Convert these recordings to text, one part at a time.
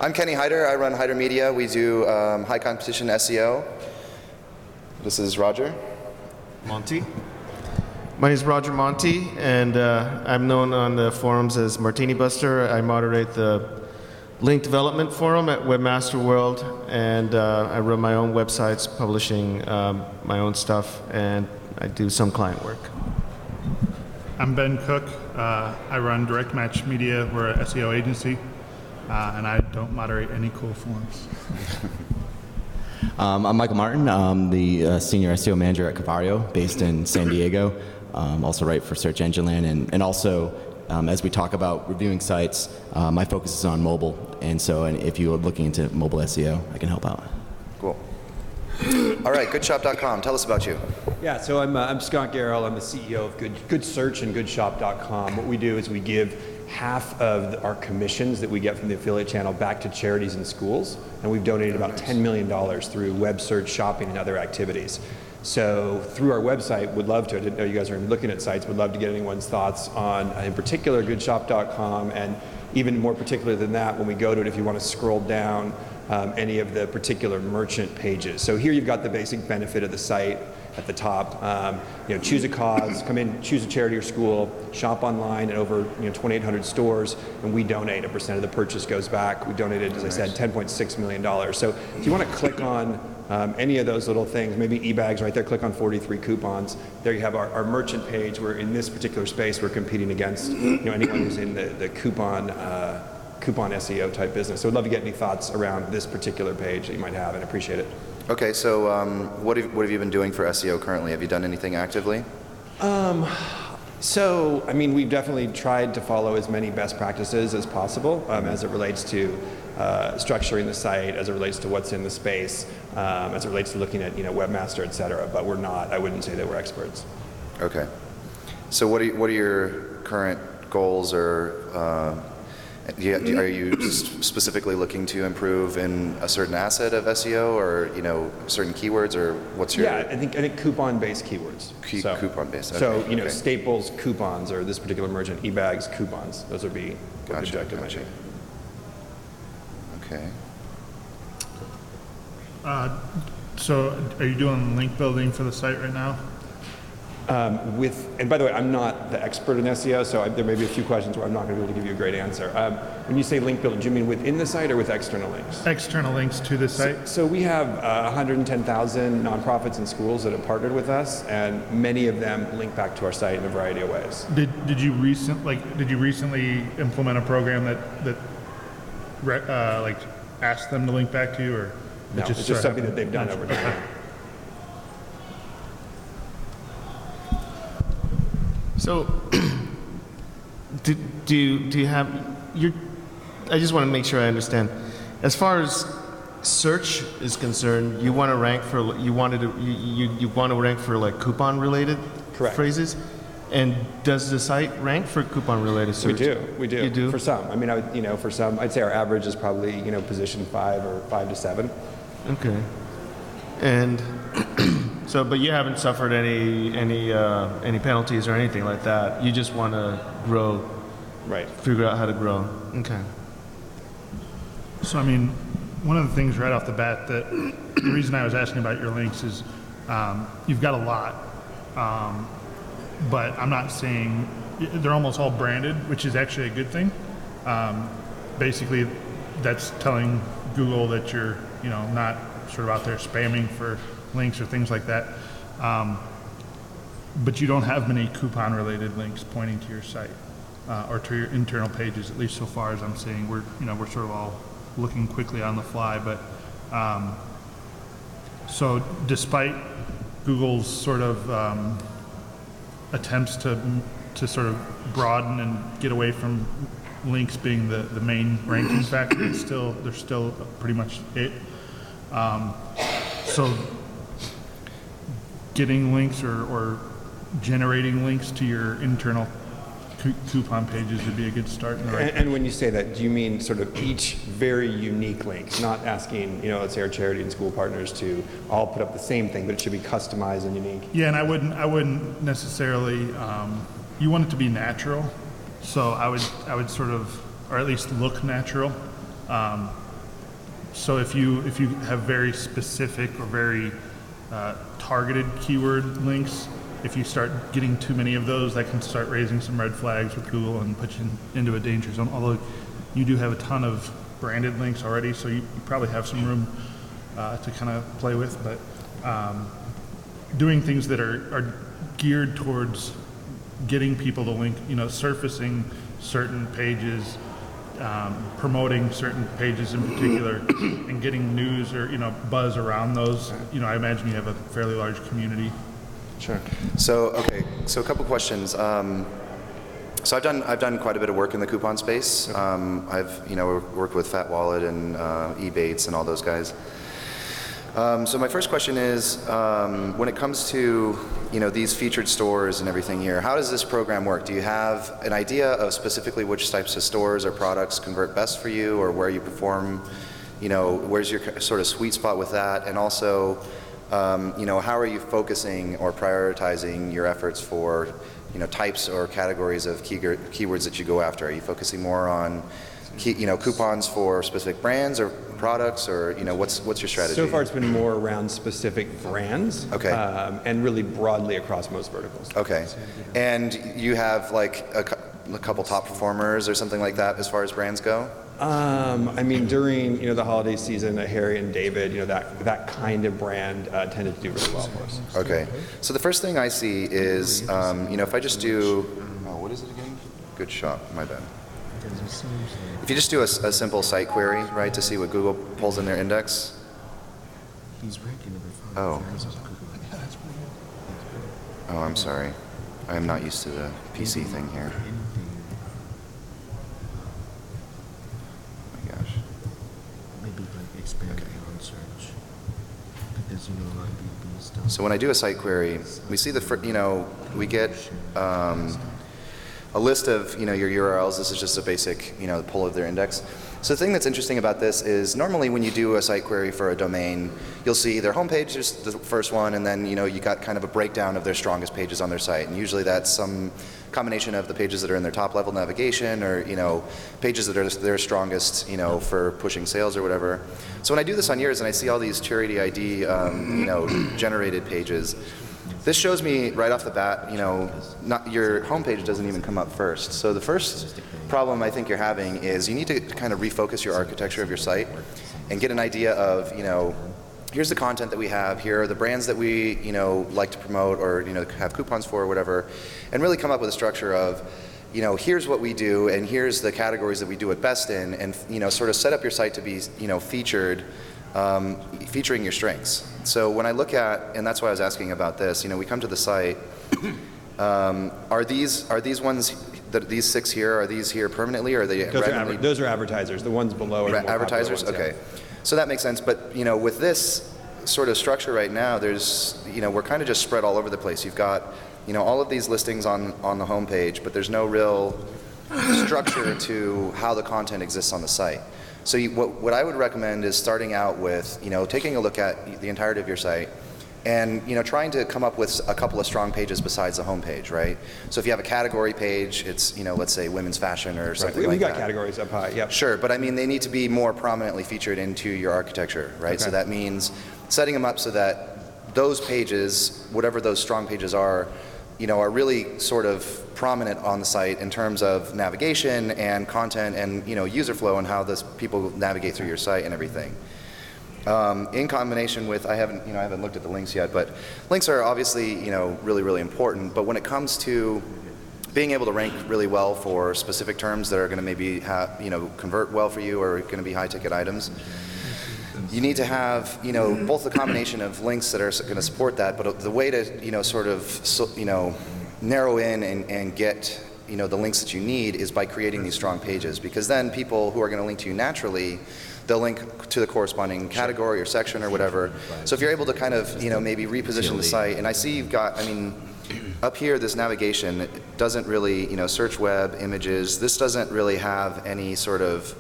I'm Kenny Hyder. I run Hyder Media. We do high competition SEO. This is Roger. Montti. My name is Roger Montti, and I'm known on the forums as Martini Buster. I moderate the link development forum at Webmaster World, and I run my own websites, publishing my own stuff, and I do some client work. I'm Ben Cook. I run Direct Match Media. We're an SEO agency, and I don't moderate any cool forums. I'm Michael Martin. I'm the senior SEO manager at Covario, based in San Diego. Also write for Search Engine Land, and also as we talk about reviewing sites, my focus is on mobile, and so if you're looking into mobile SEO, I can help out. Cool. All right, goodshop.com. Tell us about you. Yeah, so I'm Scott Garrell. I'm the CEO of Good Search and goodshop.com. What we do is we give half of our commissions that we get from the affiliate channel back to charities and schools, and we've donated about $10 million through web search, shopping, and other activities. So through our website, would love to, I didn't know you guys were looking at sites, would love to get anyone's thoughts on, in particular, goodshop.com, and even more particular than that, when we go to it, if you want to scroll down any of the particular merchant pages. So here you've got the basic benefit of the site at the top. Choose a cause, come in, choose a charity or school, shop online at over 2,800 stores, and we donate. A percent of the purchase goes back. We donated, as I said, $10.6 million. So if you want to click on any of those little things, maybe e-bags right there, click on 43 coupons. There you have our merchant page, where in this particular space we're competing against anyone who's in the coupon SEO type business. So we'd love to get any thoughts around this particular page that you might have, and appreciate it. Okay, so what have you been doing for SEO currently? Have you done anything actively? So, I mean, we've definitely tried to follow as many best practices as possible as it relates to structuring the site, as it relates to what's in the space, as it relates to looking at Webmaster, et cetera. But we're not, I wouldn't say that we're experts. Okay. So what are your current goals, or are you specifically looking to improve in a certain asset of SEO, or certain keywords, or what's your? Yeah, I think coupon-based keywords. Coupon-based. Okay. So okay. Staples coupons, or this particular merchant e-bags coupons. Those would be what the objective might be. Okay. So are you doing link building for the site right now? And by the way, I'm not the expert in SEO, so there may be a few questions where I'm not going to be able to give you a great answer. When you say link building, do you mean within the site or with external links? External links to the site. So we have 110,000 nonprofits and schools that have partnered with us, and many of them link back to our site in a variety of ways. Did you recently implement a program that asked them to link back to you, or no? It's just something that they've done over time. So, do you have your? I just want to make sure I understand. As far as search is concerned, you want to rank for you want to rank for like coupon related phrases. And does the site rank for coupon related search? We do. You do? For some. I mean, for some, I'd say our average is probably position 5 or 5 to 7. Okay. And so, but you haven't suffered any penalties or anything like that. You just want to grow, right? Figure out how to grow. Okay. So, I mean, one of the things right off the bat that the reason I was asking about your links is you've got a lot, but I'm not saying they're almost all branded, which is actually a good thing. Basically, that's telling Google that you're not sort of out there spamming for links or things like that. But you don't have many coupon related links pointing to your site or to your internal pages, at least so far as I'm seeing. We're sort of all looking quickly on the fly, but so despite Google's sort of attempts to sort of broaden and get away from links being the main ranking factor, they're still pretty much it. So getting links or generating links to your internal coupon pages would be a good start. And when you say that, do you mean sort of each very unique link, not asking, let's say our charity and school partners to all put up the same thing, but it should be customized and unique? Yeah, and I wouldn't necessarily, you want it to be natural. So I would sort of, or at least look natural. So if you have very specific or very targeted keyword links, if you start getting too many of those, that can start raising some red flags with Google and put you into a danger zone. Although you do have a ton of branded links already, so you probably have some room to kind of play with. But doing things that are geared towards getting people to link, surfacing certain pages, promoting certain pages in particular, and getting news or buzz around those. I imagine you have a fairly large community. Sure. So a couple questions. So I've done quite a bit of work in the coupon space. I've worked with Fat Wallet and Ebates and all those guys. So my first question is, when it comes to these featured stores and everything here, how does this program work? Do you have an idea of specifically which types of stores or products convert best for you, or where you perform? Where's your sort of sweet spot with that? And also, how are you focusing or prioritizing your efforts for types or categories of keywords that you go after? Are you focusing more on coupons for specific brands or products, or what's your strategy? So far, it's been more around specific brands, okay, and really broadly across most verticals. Okay, and you have like a couple top performers or something like that as far as brands go? During the holiday season, Harry and David, that kind of brand tended to do really well for us. Okay, so the first thing I see is if I just do, what is it again? Good shot, my bad. If you just do a simple site query, right, to see what Google pulls in their index. Oh, I'm sorry. I am not used to the PC thing here. Oh my gosh. So when I do a site query, we see we get a list of your URLs. This is just a basic pull of their index. So the thing that's interesting about this is normally when you do a site query for a domain, you'll see their homepage is the first one, and then you got kind of a breakdown of their strongest pages on their site, and usually that's some combination of the pages that are in their top level navigation, or pages that are their strongest for pushing sales or whatever. So when I do this on yours and I see all these charity ID generated pages, this shows me right off the bat, not your homepage doesn't even come up first. So the first problem I think you're having is you need to kind of refocus your architecture of your site and get an idea of, here's the content that we have, here are the brands that we, like to promote or, have coupons for or whatever, and really come up with a structure of, here's what we do and here's the categories that we do it best in, and, sort of set up your site to be, featured, featuring your strengths. So when I look at, and that's why I was asking about this, we come to the site, are these ones, these 6 here, are these here permanently, or are they randomly? Those are advertisers. The ones below are the more advertisers? Ones, okay. Yeah. So that makes sense, but with this sort of structure right now, there's, we're kind of just spread all over the place. You've got, all of these listings on the homepage, but there's no real structure to how the content exists on the site. So what I would recommend is starting out with, taking a look at the entirety of your site and, trying to come up with a couple of strong pages besides the homepage, right? So if you have a category page, it's, let's say women's fashion or something like that. We got categories up high, yep. Sure, but I mean, they need to be more prominently featured into your architecture, right? Okay. So that means setting them up so that those pages, whatever those strong pages are really sort of prominent on the site in terms of navigation and content and user flow and how people navigate through your site and everything. In combination with, I haven't looked at the links yet, but links are obviously really, really important. But when it comes to being able to rank really well for specific terms that are going to maybe convert well for you or going to be high ticket items, you need to have both the combination of links that are going to support that, but the way to sort of narrow in and get the links that you need is by creating these strong pages, because then people who are going to link to you naturally, they'll link to the corresponding category or section or whatever. So if you're able to kind of maybe reposition the site, and I see you've got, up here this navigation, it doesn't really search web images, this doesn't really have any sort of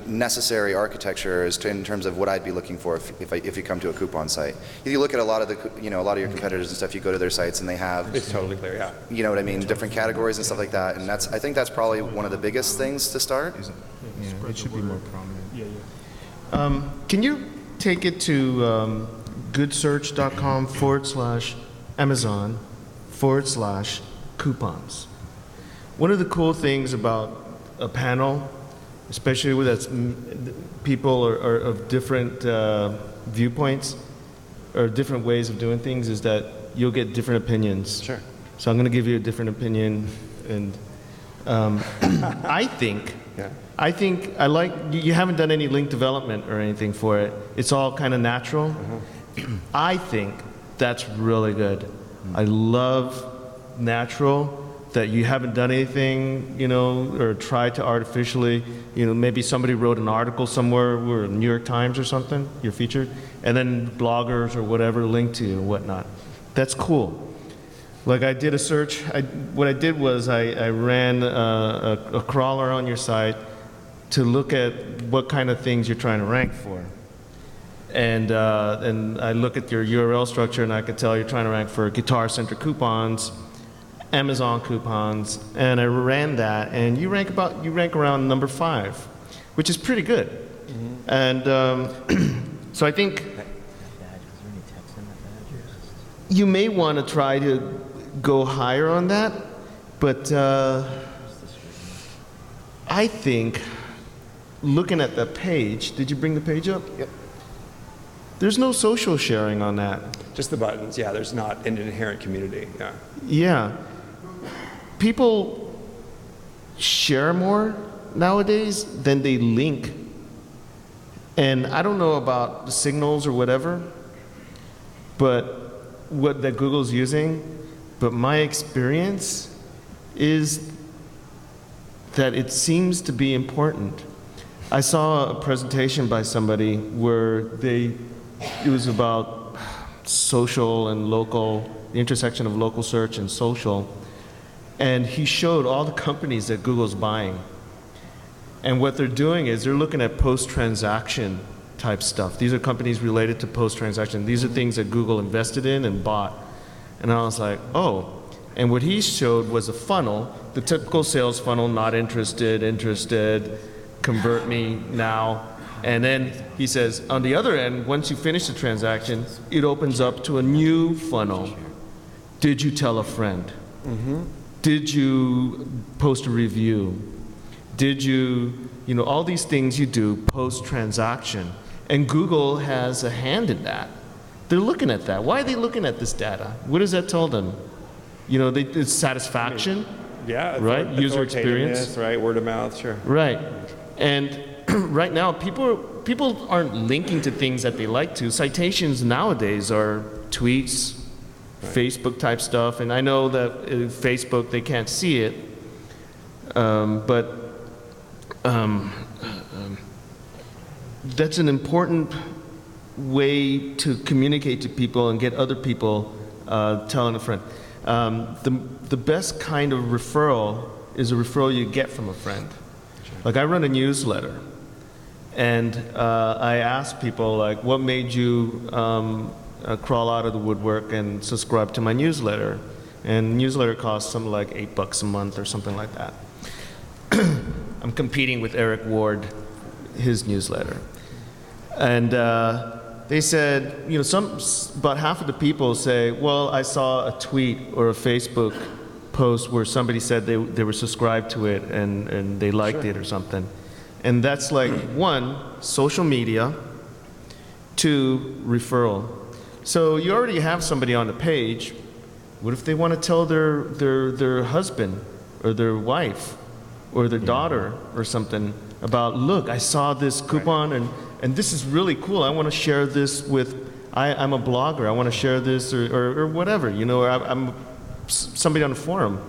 necessary architecture in terms of what I'd be looking for if you come to a coupon site. If you look at a lot of your competitors and stuff, you go to their sites and they have, it's totally clear, yeah. You know what I mean, different categories and stuff like that, and I think that's probably one of the biggest things to start. Yeah, it should be more prominent. Can you take it to goodsearch.com/Amazon/coupons? One of the cool things about a panel, especially with people are of different viewpoints or different ways of doing things, is that you'll get different opinions. Sure. So I'm going to give you a different opinion, and I think I like, you haven't done any link development or anything for it. It's all kind of natural. I think that's really good. I love natural, that you haven't done anything, you know, or tried to artificially, you know, maybe somebody wrote an article somewhere, or New York Times or something, you're featured, and then bloggers or whatever link to you and whatnot. That's cool. Like I did a search, what I did was I ran a crawler on your site to look at what kind of things you're trying to rank for. And I look at your URL structure and I could tell you're trying to rank for Guitar Center coupons, Amazon coupons, and I ran that, and you rank around number 5, which is pretty good. And so I think you may want to try to go higher on that, but I think looking at the page, did you bring the page up? Yep. There's no social sharing on that. Just the buttons, yeah, there's not an inherent community, yeah. Yeah. People share more nowadays than they link. And I don't know about the signals or whatever, but what that Google's using, but my experience is that it seems to be important. I saw a presentation by somebody where it was about social and local, the intersection of local search and social. And he showed all the companies that Google's buying. And what they're doing is they're looking at post-transaction type stuff. These are companies related to post-transaction. These are things that Google invested in and bought. And I was like, oh. And what he showed was a funnel, the typical sales funnel, not interested, interested, convert me now. And then he says, on the other end, once you finish the transaction, it opens up to a new funnel. Did you tell a friend? Did you post a review? Did you, all these things you do post-transaction. And Google has a hand in that. They're looking at that. Why are they looking at this data? What does that tell them? It's satisfaction, Yeah, right? User experience. Right, word of mouth, sure. Right. And right now, people aren't linking to things that they like to. Citations nowadays are tweets, Facebook type stuff, and I know that Facebook, they can't see it, but that's an important way to communicate to people and get other people telling a friend. The best kind of referral is a referral you get from a friend. Like I run a newsletter, and I ask people, like, what made you crawl out of the woodwork and subscribe to my newsletter? And newsletter costs something like $8 a month or something like that. I'm competing with Eric Ward, his newsletter. And they said, about half of the people say, well, I saw a tweet or a Facebook post where somebody said they were subscribed to it and they liked it or something. And that's like, 1, social media, 2, referral. So you already have somebody on the page. What if they want to tell their husband or their wife or their daughter or something about, look, I saw this coupon and this is really cool. I want to share this with, I'm a blogger. I want to share this or whatever, or I'm somebody on a forum.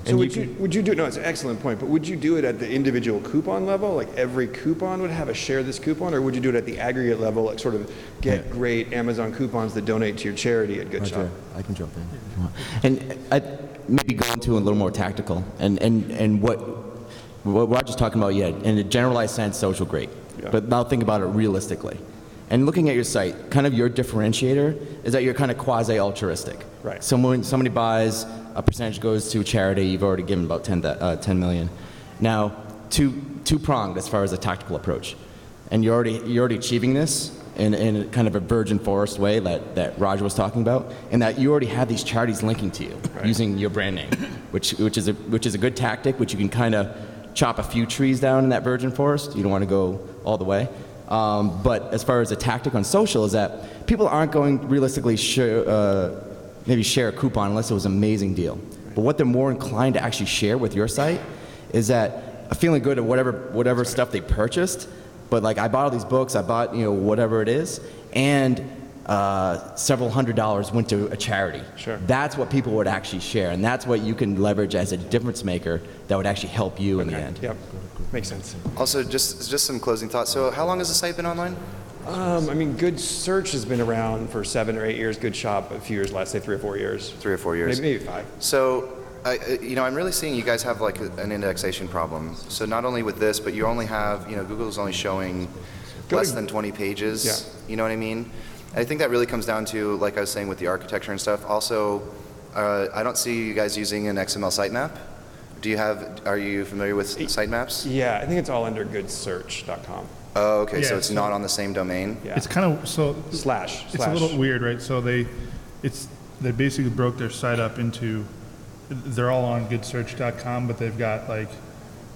So would you do, no, it's an excellent point, but would you do it at the individual coupon level? Like every coupon would have a share this coupon, or would you do it at the aggregate level, like sort of get great Amazon coupons that donate to your charity at Good Shop? I can jump in if you want. And I'd maybe go into a little more tactical, and what Roger's talking about, in a generalized sense, social, great. Yeah. But now think about it realistically. And looking at your site, kind of your differentiator is that you're kind of quasi-altruistic. Right. Somebody buys, a percentage goes to charity. You've already given about 10 million. Now, two-pronged as far as a tactical approach. and you're already achieving this in kind of a virgin forest way that Raj was talking about, and that you already have these charities linking to you using your brand name, which is a good tactic, which you can kind of chop a few trees down in that virgin forest. You don't want to go all the way. But as far as a tactic on social is that people aren't going realistically maybe share a coupon unless it was an amazing deal. But what they're more inclined to actually share with your site is that feeling good at whatever stuff they purchased. But like, I bought all these books, I bought, whatever it is, and several $100s went to a charity. Sure. That's what people would actually share, and that's what you can leverage as a difference maker that would actually help you in the end. Yep, makes sense. Also, just some closing thoughts. So how long has the site been online? Good Search has been around for 7 or 8 years. Good Shop a few years less, say 3 or 4 years. 3 or 4 years. Maybe 5. So, I'm really seeing you guys have like an indexation problem. So not only with this, but you only have, Google's only showing less than 20 pages. Yeah. You know what I mean? And I think that really comes down to, like I was saying, with the architecture and stuff. Also, I don't see you guys using an XML sitemap. Are you familiar with sitemaps? Yeah, I think it's all under goodsearch.com. Oh, okay. Yeah, So it's not on the same domain. Yeah. It's kind of Slash. It's a little weird, right? So they basically broke their site up into, they're all on goodsearch.com, but they've got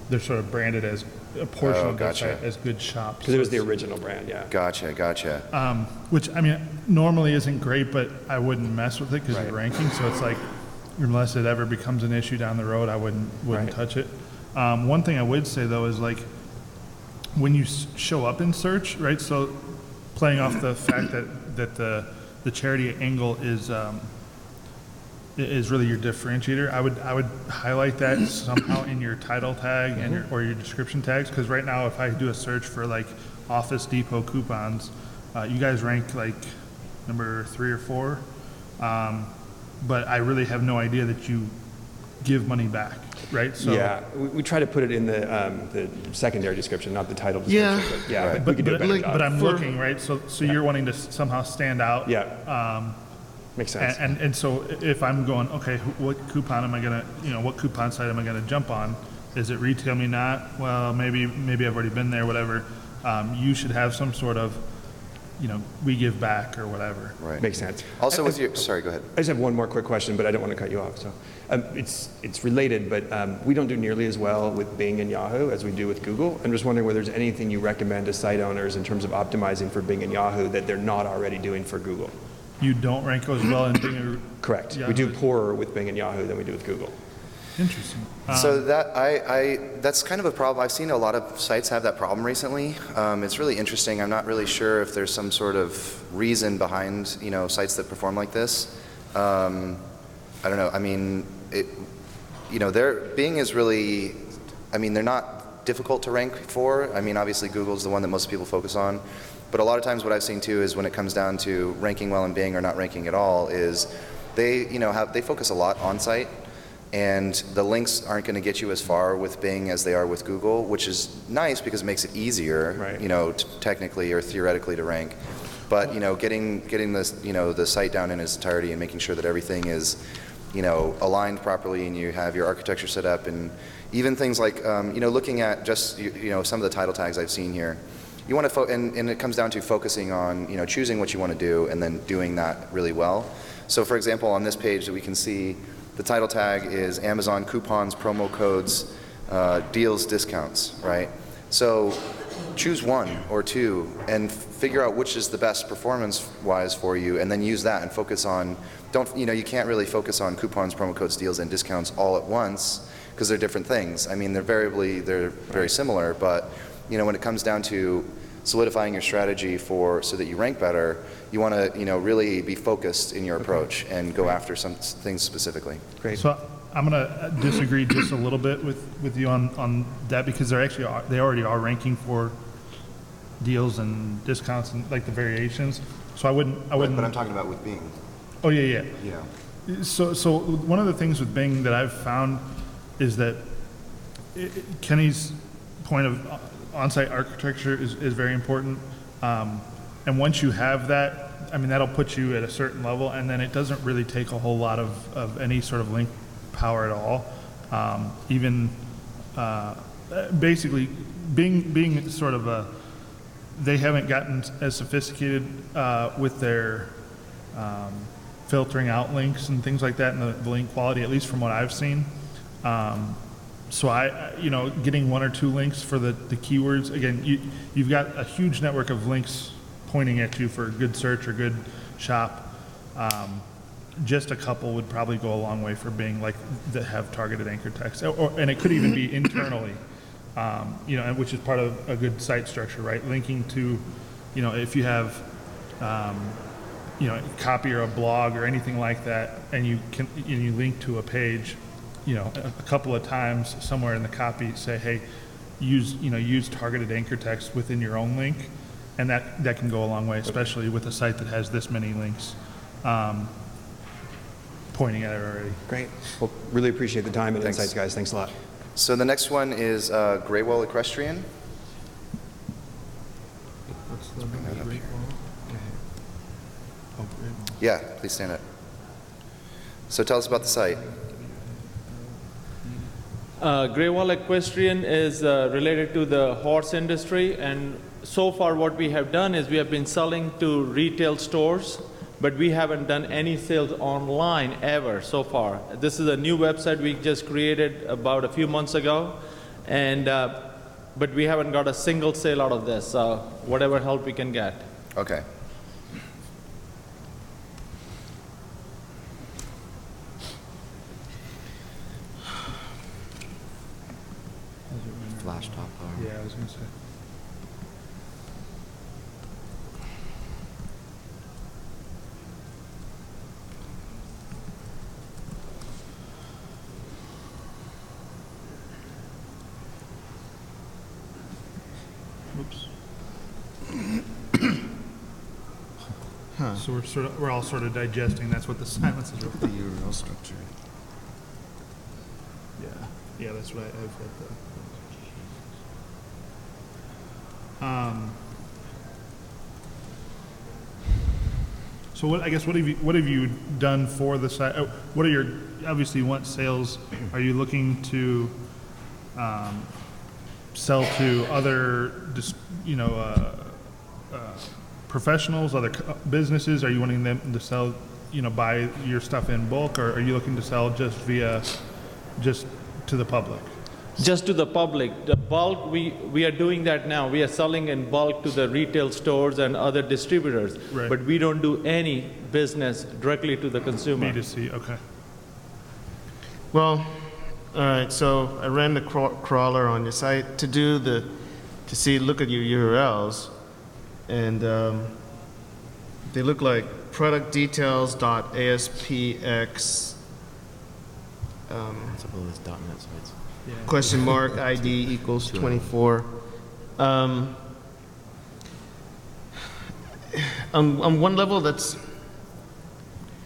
they're sort of branded as a portion of their site as Good Shop. Because it was the original brand, yeah. Gotcha. Which, normally isn't great, but I wouldn't mess with it because Right. of ranking. So it's like, unless it ever becomes an issue down the road, I wouldn't touch it. One thing I would say though is when you show up in search, right? So playing off the fact that the charity angle is really your differentiator, I would highlight that somehow in your title tag and or your description tags, because right now if I do a search for Office Depot coupons, you guys rank number 3 or 4, but I really have no idea that you give money back, right? So yeah, we try to put it in the secondary description, not the title description. Yeah. But we could do a better job. but I'm looking, right? So you're wanting to somehow stand out. Yeah. Makes sense. And so if I'm going, okay, what coupon am I gonna, what coupon site am I gonna jump on? Is it Retail Me Not? Well, maybe I've already been there, whatever. You should have some sort of, we give back or whatever. Right. Makes sense. Also, sorry, go ahead. I just have one more quick question, but I don't want to cut you off. So it's related, but we don't do nearly as well with Bing and Yahoo as we do with Google. I'm just wondering whether there's anything you recommend to site owners in terms of optimizing for Bing and Yahoo that they're not already doing for Google. You don't rank as well in Bing or Correct. Yahoo? We do poorer with Bing and Yahoo than we do with Google. Interesting. So that's kind of a problem. I've seen a lot of sites have that problem recently. It's really interesting. I'm not really sure if there's some sort of reason behind sites that perform like this. I don't know. Bing is really, they're not difficult to rank for. Obviously Google's the one that most people focus on. But a lot of times what I've seen too is when it comes down to ranking well in Bing or not ranking at all is they focus a lot on site. And the links aren't going to get you as far with Bing as they are with Google, which is nice because it makes it easier, technically or theoretically to rank. But getting this, the site down in its entirety and making sure that everything is, aligned properly and you have your architecture set up, and even things like, looking at just some of the title tags I've seen here. You want to and it comes down to focusing on choosing what you want to do and then doing that really well. So for example, on this page we can see the title tag is Amazon coupons, promo codes, deals, discounts, right? So choose 1 or 2 and figure out which is the best performance-wise for you, and then use that and focus on. You can't really focus on coupons, promo codes, deals, and discounts all at once because they're different things. They're very similar, but when it comes down to solidifying your strategy so that you rank better, you want to really be focused in your approach and go after some things specifically. Great. So I'm going to disagree just a little bit with you on that, because they already are ranking for deals and discounts and the variations. So I wouldn't. But I'm talking about with Bing. Oh yeah. Yeah. So one of the things with Bing that I've found is that Kenny's point of on-site architecture is very important, and once you have that, that'll put you at a certain level, and then it doesn't really take a whole lot of any sort of link power at all. Basically, being sort of they haven't gotten as sophisticated with their filtering out links and things like that, and the link quality, at least from what I've seen. So getting 1 or 2 links for the keywords, again, you've got a huge network of links pointing at you for good search or good shop. Just a couple would probably go a long way for being like that have targeted anchor text, and it could even be internally, and which is part of a good site structure, right? Linking to, if you have, copy or a blog or anything like that, and you link to a page, a couple of times somewhere in the copy, say, hey, use targeted anchor text within your own link, and that can go a long way, especially with a site that has this many links pointing at it already. Great. Well, really appreciate the time and insights, guys. Thanks a lot. So the next one is Graywall Equestrian. What's the name? Yeah, please stand up. So tell us about the site. Graywall Equestrian is related to the horse industry, and so far what we have done is we have been selling to retail stores, but we haven't done any sales online ever so far. This is a new website we just created about a few months ago, and but we haven't got a single sale out of this, so whatever help we can get. Okay. Flash top bar. Yeah, I was going to say. Oops. So we're all sort of digesting. That's what the silence is. The URL structure. Yeah, that's what I've got. So what have you done for the site? What are your, obviously you want sales. Are you looking to sell to other professionals, other businesses? Are you wanting them to sell, buy your stuff in bulk, or are you looking to sell just to the public? Just to the public. The bulk, we are doing that now. We are selling in bulk to the retail stores and other distributors, Right. but we don't do any business directly to the consumer. B2C, okay. Well, all right. So I ran the crawler on your site to look at your URLs, and they look like productdetails.aspx. What's up with those .NET sites? Question mark ID equals 24. On one level,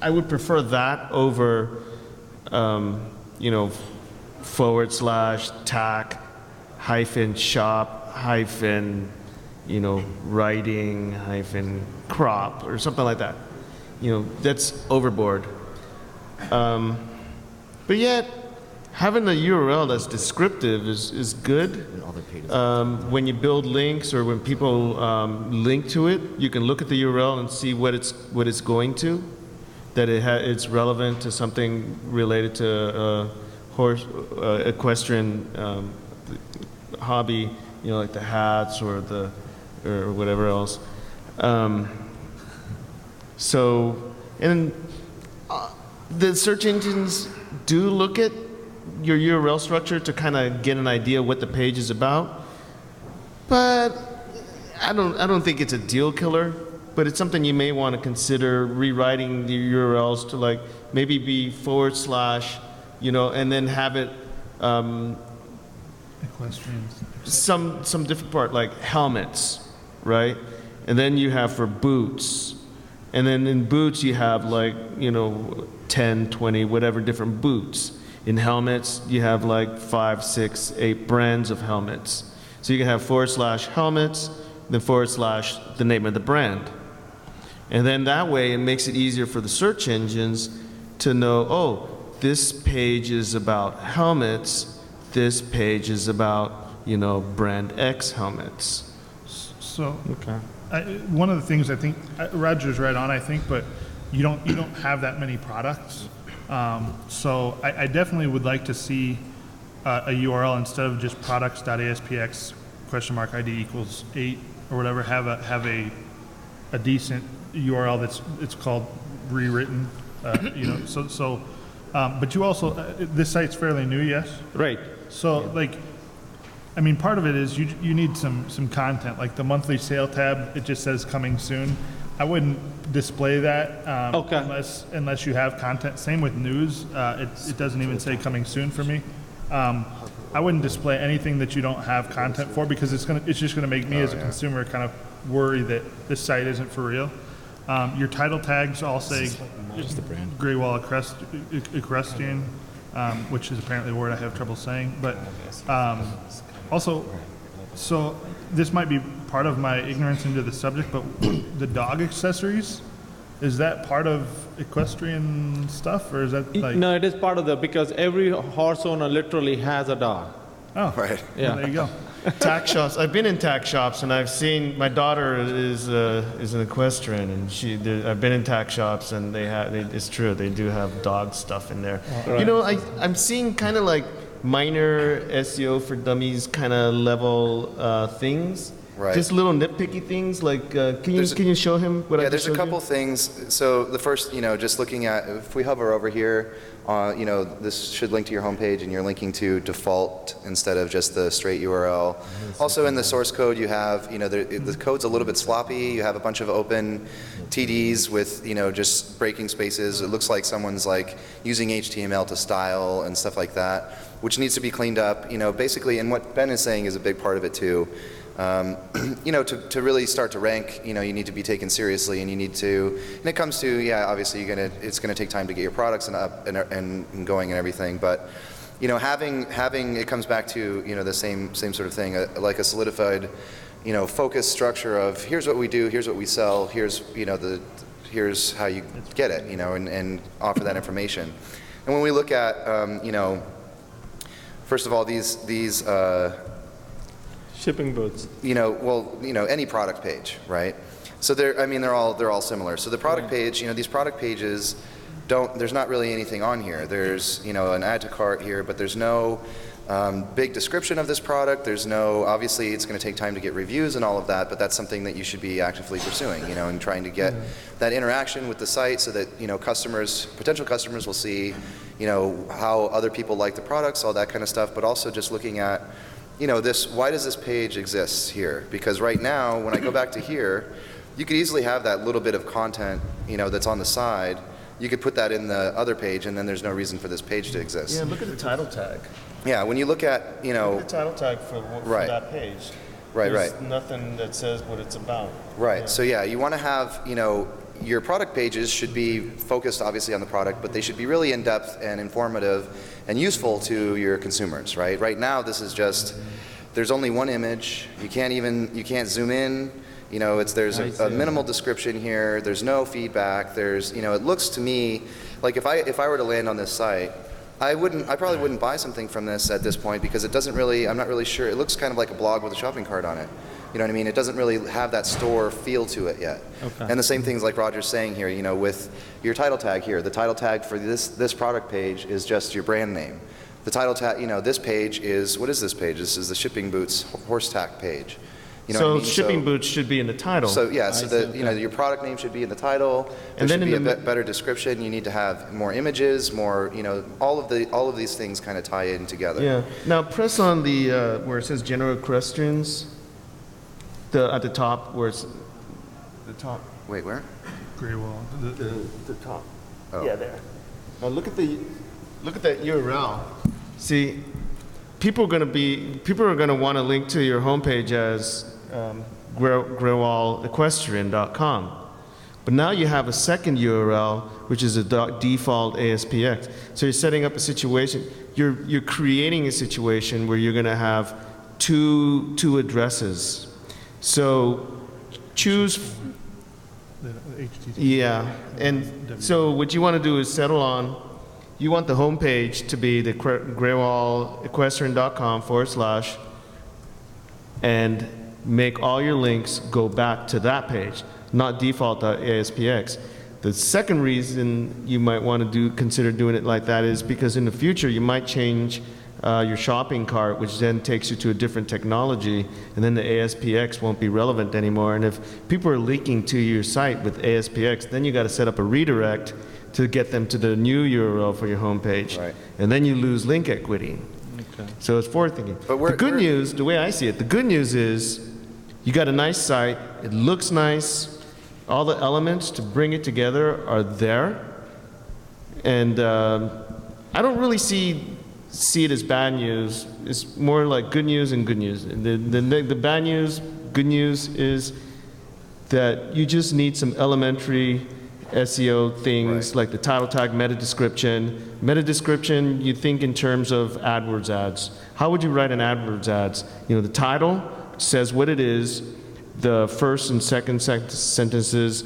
I would prefer that over, /tac -shop -writing -crop or something like that. That's overboard. But yet, having a URL that's descriptive is good. And all the pages. When you build links or when people link to it, you can look at the URL and see what it's going to, that it's relevant to something related to horse equestrian hobby, like the hats or whatever else. The search engines do look at your URL structure to kind of get an idea what the page is about, but I don't think it's a deal killer. But it's something you may want to consider rewriting the URLs to maybe be / and then have it Equestrians. some different part like helmets, right? And then you have for boots, and then in boots you have 10, 20, whatever different boots. In helmets, you have 5, 6, 8 brands of helmets. So you can have / helmets, then / the name of the brand. And then that way it makes it easier for the search engines to know, oh, this page is about helmets, this page is about, brand X helmets. So Okay. one of the things I think Roger's right on, I think, but you don't have that many products. So I definitely would like to see a URL instead of just products.aspx *ID equals 8 or whatever. Have a decent URL it's called rewritten. But you also this site's fairly new, yes. Right. So I mean, part of it is you need some content, like the monthly sale tab. It just says coming soon. I wouldn't display that Okay. unless you have content. Same with news. It doesn't even say coming soon for me. I wouldn't display anything that you don't have content for, because it's just gonna make me as a consumer kind of worry that this site isn't for real. Your title tags all say Just the brand. Greywall Equestrian, which is apparently a word I have trouble saying. But also, so this might be part of my ignorance into the subject, but the dog accessories, is that part of equestrian stuff, or is that like? No, it is part of because every horse owner literally has a dog. Oh, Right. Yeah. Well, there you go. Tack shops. I've been in tack shops, and I've seen my daughter is an equestrian, and I've been in tack shops, and it's true, they do have dog stuff in there. Right. You know, I'm seeing kind of like minor SEO for dummies kind of level things. Right. Just little nitpicky things. Like, can you show him what I Yeah, just there's a showed couple you? things. So the first, just looking at, if we hover over here, this should link to your homepage, and you're linking to default instead of just the straight URL. Also in the source code, you have, the code's a little bit sloppy. You have a bunch of open TDs with, just breaking spaces. It looks like someone's like using HTML to style and stuff like that, which needs to be cleaned up. Basically, and what Ben is saying is a big part of it too. To really start to rank, you need to be taken seriously, and you need to, and it comes to, obviously it's gonna take time to get your products up and going and everything, but, having, it comes back to, the same sort of thing, like a solidified, focused structure of here's what we do, here's what we sell, here's, here's how you get it, and offer that information. And when we look at, first of all, these Shipping boots. any product page, right? So they're all similar. So the product page, these product pages there's not really anything on here. There's, an add to cart here, but there's no big description of this product. There's no, obviously it's going to take time to get reviews and all of that, but that's something that you should be actively pursuing, and trying to get that interaction with the site so that, potential customers will see, how other people like the products, all that kind of stuff, but also just looking at, why does this page exist here? Because right now, when I go back to here, you could easily have that little bit of content, that's on the side. You could put that in the other page, and then there's no reason for this page to exist. Yeah, look at the title tag. Yeah, when you look at, Look at the title tag for that page. Right, There's right. nothing that says what it's about. Right. Yeah. So you want to have, your product pages should be focused obviously on the product, but they should be really in-depth and informative and useful to your consumers, right? Right now, this is just, there's only one image. You can't zoom in. There's a minimal description here. There's no feedback. It looks to me like if I were to land on this site, I probably wouldn't buy something from this at this point, because it doesn't really, I'm not really sure. It looks kind of like a blog with a shopping cart on it. You know what I mean? It doesn't really have that store feel to it yet. Okay. And the same things like Roger's saying here, with your title tag here. The title tag for this product page is just your brand name. The title tag, this page is, what is this page? This is the shipping boots horse tack page. You know So what I mean? shipping boots should be in the title. So your product name should be in the title. There And then should be in a the better description. You need to have more images, more, all of these things kind of tie in together. Yeah. Now press on the where it says general equestrians. At the top where it's the top. Wait, where? Greywall. The top. Oh. Yeah, there. Now look at that URL. See, people are going to want to link to your homepage as grewallequestrian.com. But now you have a second URL, which is a default ASPX. So you're setting up a situation. You're creating a situation where you're going to have two addresses. So choose. The HTTP. Yeah, and so what you want to do is settle on, you want the home page to be the greywallequestrian.com / and make all your links go back to that page, not default.aspx. The second reason you might want to consider doing it like that is because in the future you might change your shopping cart, which then takes you to a different technology, and then the ASPX won't be relevant anymore. And if people are linking to your site with ASPX, then you got to set up a redirect to get them to the new URL for your homepage, Right. and then you lose link equity. Okay. So it's forward thinking. But The good news, the way I see it, the good news is you got a nice site, it looks nice, all the elements to bring it together are there, and I don't really see it as bad news. It's more like good news and good news. And the bad news, good news is that you just need some elementary SEO things like the title tag, meta description. Meta description, you think in terms of AdWords ads. How would you write an AdWords ads? You know, the title says what it is. The first and second sentences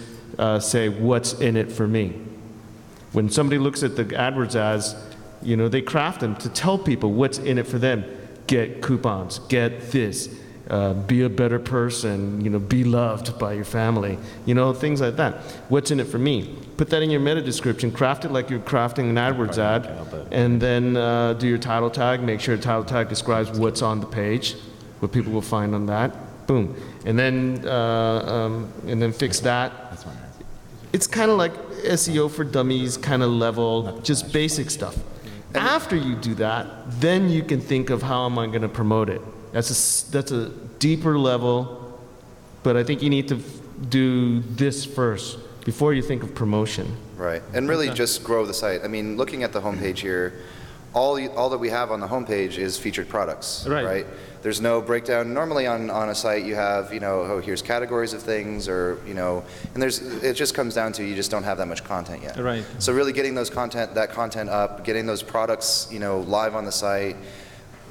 say what's in it for me. When somebody looks at the AdWords ads, you know, they craft them to tell people what's in it for them. Get coupons, get this, be a better person, you know, be loved by your family, you know, things like that. What's in it for me? Put that in your meta description, craft it like you're crafting an AdWords ad, and then do your title tag, make sure the title tag describes what's on the page, what people will find on that, boom. And then fix that. It's kind of like SEO for dummies kind of level, just basic stuff. After you do that, then you can think of how am I going to promote it. That's a deeper level, but I think you need to do this first before you think of promotion. Right, and really just grow the site. I mean, looking at the homepage here, all that we have on the homepage is featured products, right? There's no breakdown. Normally on a site you have, you know, oh, here's categories of things, or, you know, and it just comes down to you just don't have that much content yet. Right. So really getting that content up, getting those products, you know, live on the site,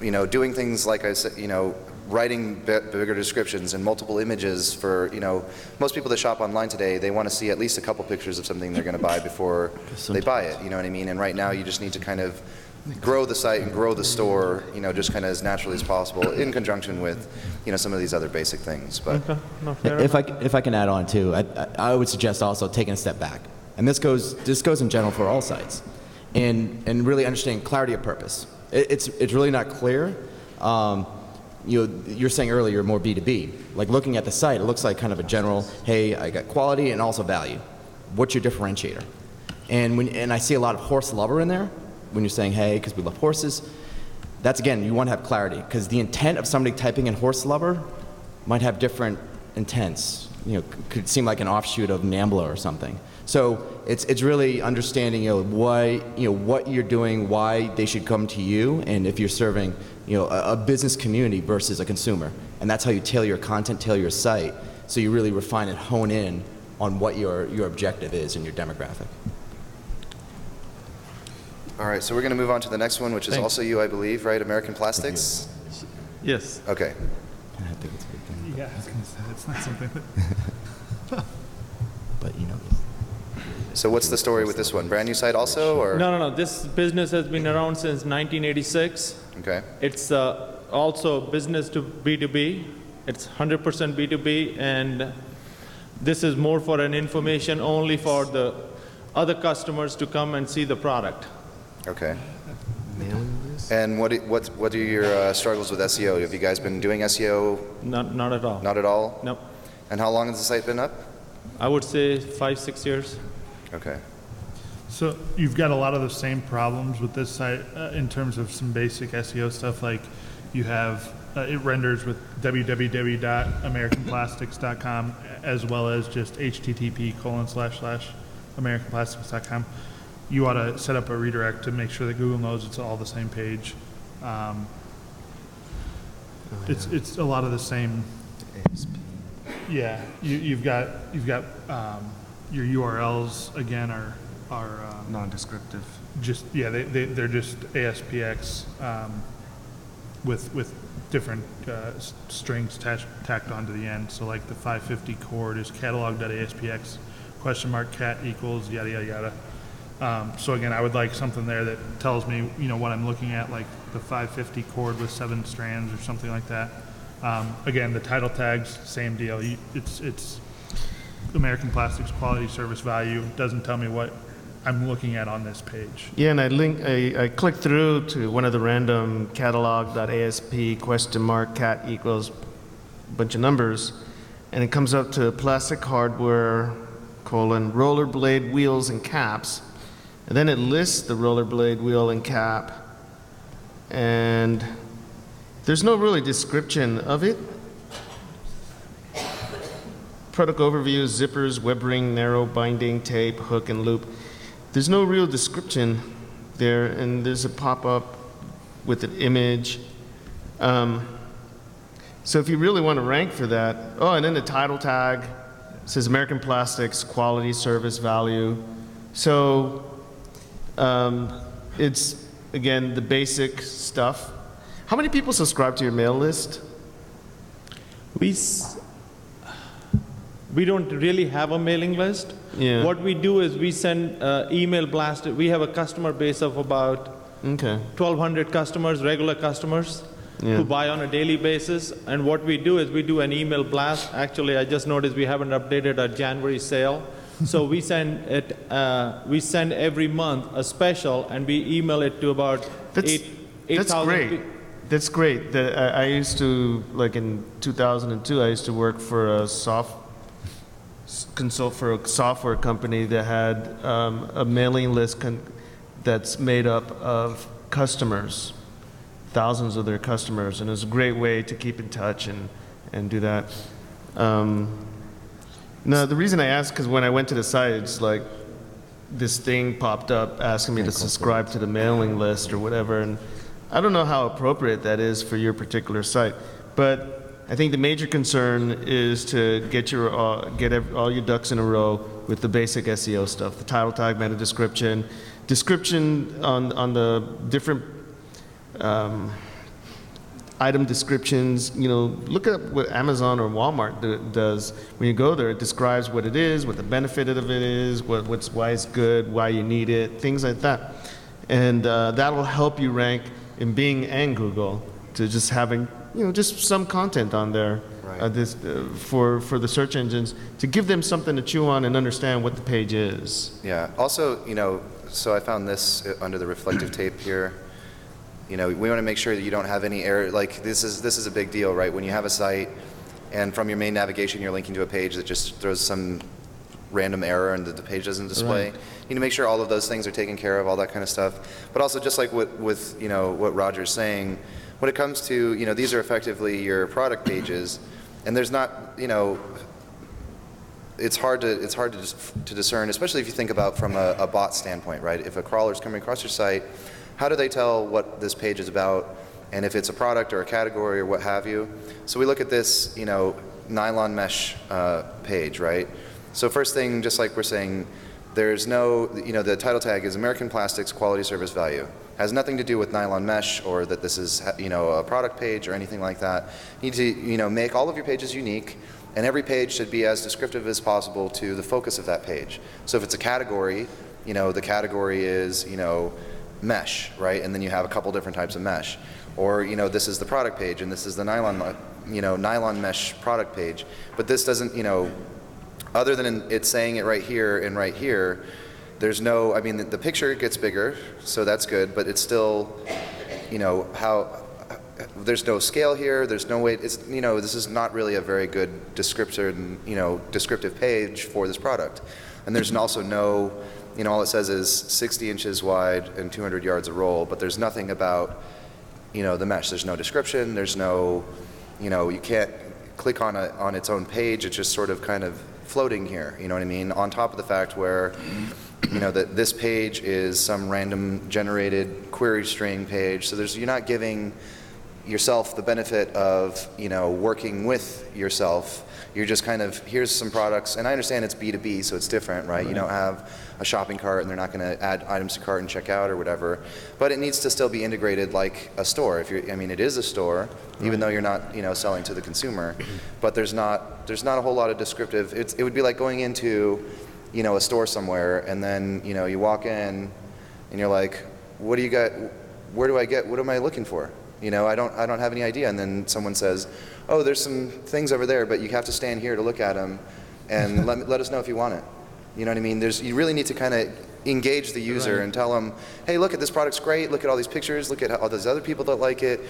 you know, doing things like I said, you know, writing bigger descriptions and multiple images for, you know, most people that shop online today, they want to see at least a couple pictures of something they're going to buy before they buy it, you know what I mean? And right now you just need to kind of grow the site and grow the store, you know, just kind of as naturally as possible in conjunction with, you know, some of these other basic things. But if I can add on too, I would suggest also taking a step back, and this goes in general for all sites, and really understanding clarity of purpose. It's really not clear. You're saying earlier more B2B. Like looking at the site, it looks like kind of a general, hey, I got quality and also value. What's your differentiator? And I see a lot of horse lover in there. When you're saying, hey, because we love horses, that's, again, you want to have clarity, because the intent of somebody typing in horse lover might have different intents. You know, could seem like an offshoot of NAMBLA or something. So it's really understanding, you know, why, you know, what you're doing, why they should come to you, and if you're serving, you know, a business community versus a consumer. And that's how you tailor your content, tailor your site, so you really refine and hone in on what your objective is and your demographic. all right, so we're going to move on to the next one, which is also you, I believe, right? American Plastics? Yes. Okay. Yeah, I was going to say, it's not something that... But, you know. So what's the story with this one? Brand new site also, or? No. This business has been around since 1986. Okay. It's also business to B2B. It's 100% B2B, and this is more for an information only for the other customers to come and see the product. Okay. And what are your struggles with SEO? Have you guys been doing SEO? Not at all. Not at all? Nope. And how long has the site been up? I would say 5-6 years. Okay. So you've got a lot of the same problems with this site in terms of some basic SEO stuff, like you have, it renders with www.americanplastics.com as well as just http://americanplastics.com. You ought to set up a redirect to make sure that Google knows it's all the same page. It's a lot of the same. Yeah, you've got your URLs again are Non-descriptive. just they're just ASPX with different strings tacked onto the end. So like the 550 chord is catalog.aspx *cat equals yada yada yada. So again, I would like something there that tells me, you know, what I'm looking at, like the 550 chord with 7 strands or something like that. Again, the title tags, same deal. It's American Plastics Quality Service Value. Doesn't tell me what I'm looking at on this page. Yeah, and I clicked through to one of the random catalog.asp cat equals a bunch of numbers, and it comes up to plastic hardware, rollerblade wheels and caps, and then it lists the rollerblade wheel and cap, and there's no really description of it. Product overview, zippers, web ring, narrow binding, tape, hook, and loop. There's no real description there, and there's a pop-up with an image. So if you really want to rank for that, and then the title tag says American Plastics, quality, service, value. So it's, again, the basic stuff. How many people subscribe to your mail list? We don't really have a mailing list. Yeah. What we do is we send email blast. We have a customer base of about 1,200 customers, regular customers, who buy on a daily basis. And what we do is we do an email blast. Actually, I just noticed we haven't updated our January sale. So we send it. We send every month a special, and we email it to about 8,000 That's great. That's great. I used to, like in 2002, I used to work for a consult for a software company that had a mailing list that's made up of customers, thousands of their customers, and it was a great way to keep in touch and do that. No, the reason I asked, because when I went to the site, it's like this thing popped up asking me to subscribe to the mailing list or whatever, and I don't know how appropriate that is for your particular site, but I think the major concern is to get all your ducks in a row with the basic SEO stuff, the title tag, meta description on the different item descriptions. Look at what Amazon or Walmart does. When you go there, it describes what it is, what the benefit of it is, why it's good, why you need it, things like that. And that will help you rank in Bing and Google to just having just some content on there for the search engines to give them something to chew on and understand what the page is. Yeah. Also, so I found this under the reflective tape here. We want to make sure that you don't have any error. Like this is a big deal, right? When you have a site and from your main navigation you're linking to a page that just throws some random error and the page doesn't display. Right. You need to make sure all of those things are taken care of, all that kind of stuff. But also just like with what Roger's saying, when it comes to, these are effectively your product pages, and there's not, it's hard to discern, especially if you think about from a bot standpoint, right? If a crawler's coming across your site, how do they tell what this page is about, and if it's a product or a category or what have you? So we look at this, nylon mesh page, right? So first thing, just like we're saying, there's no, the title tag is American Plastics Quality Service Value. Has nothing to do with nylon mesh or that this is, a product page or anything like that. You need to, make all of your pages unique, and every page should be as descriptive as possible to the focus of that page. So if it's a category, the category is, mesh, right? And then you have a couple different types of mesh. Or, this is the product page, and this is the nylon mesh product page. But this doesn't, other than it's saying it right here and right here, there's no, the picture gets bigger, so that's good, but it's still, there's no scale here, there's no way, this is not really a very good descriptive page for this product. And there's also no, all it says is 60 inches wide and 200 yards a roll, but there's nothing about, the mesh. There's no description, there's no, you can't click on its own page, it's just sort of kind of floating here, on top of the fact where, that this page is some random generated query string page, so you're not giving yourself the benefit of, working with yourself. You're just kind of, here's some products, and I understand it's B2B, so it's different, right? You don't have a shopping cart and they're not going to add items to cart and check out or whatever, but it needs to still be integrated like a store. It is a store, even though you're not, selling to the consumer, but there's not a whole lot of descriptive. It would be like going into, a store somewhere, and then, you walk in and you're like, what do you got? Where do I get? What am I looking for? I don't have any idea. And then someone says, oh, there's some things over there, but you have to stand here to look at them, and let us know if you want it. You know what I mean? You really need to kind of engage the user and tell them, hey, look at this product's great, look at all these pictures, look at all those other people that like it,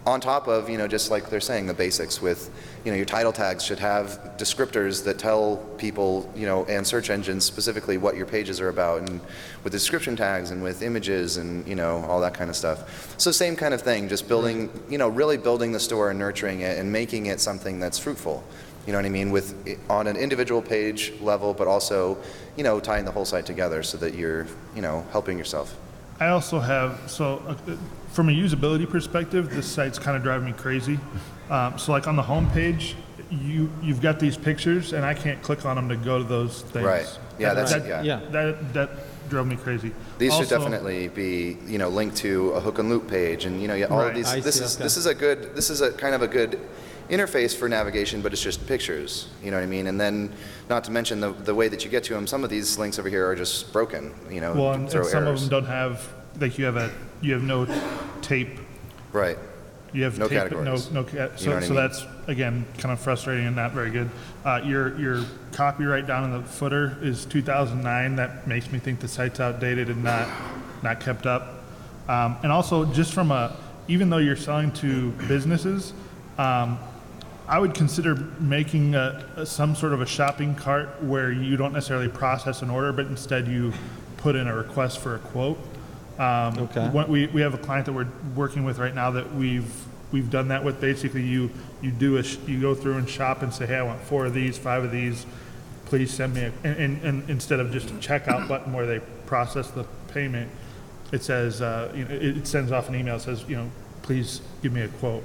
on top of, just like they're saying, the basics with, your title tags should have descriptors that tell people, and search engines specifically what your pages are about, and with description tags and with images and, all that kind of stuff. So same kind of thing, just building, really building the store and nurturing it and making it something that's fruitful. You know what I mean? On an individual page level, but also, tying the whole site together so that you're, helping yourself. I also have, from a usability perspective, this site's kind of driving me crazy. So like on the home page, you've got these pictures, and I can't click on them to go to those things. Right. Yeah, that drove me crazy. These should definitely be, linked to a hook and loop page, and all of these. This is a kind of a good interface for navigation, but it's just pictures. You know what I mean? And then, not to mention the way that you get to them. Some of these links over here are just broken. Well, and some of them don't have, like you have no tape. Right. You have no tape, categories. So that's again kind of frustrating and not very good. Your copyright down in the footer is 2009. That makes me think the site's outdated and not kept up. And also, just from even though you're selling to businesses, I would consider making some sort of a shopping cart where you don't necessarily process an order, but instead you put in a request for a quote. We have a client that we're working with right now that we've done that with. Basically, you go through and shop and say, hey, I want 4 of these, 5 of these. Please send me and instead of just a checkout button where they process the payment, it says it sends off an email that says please give me a quote.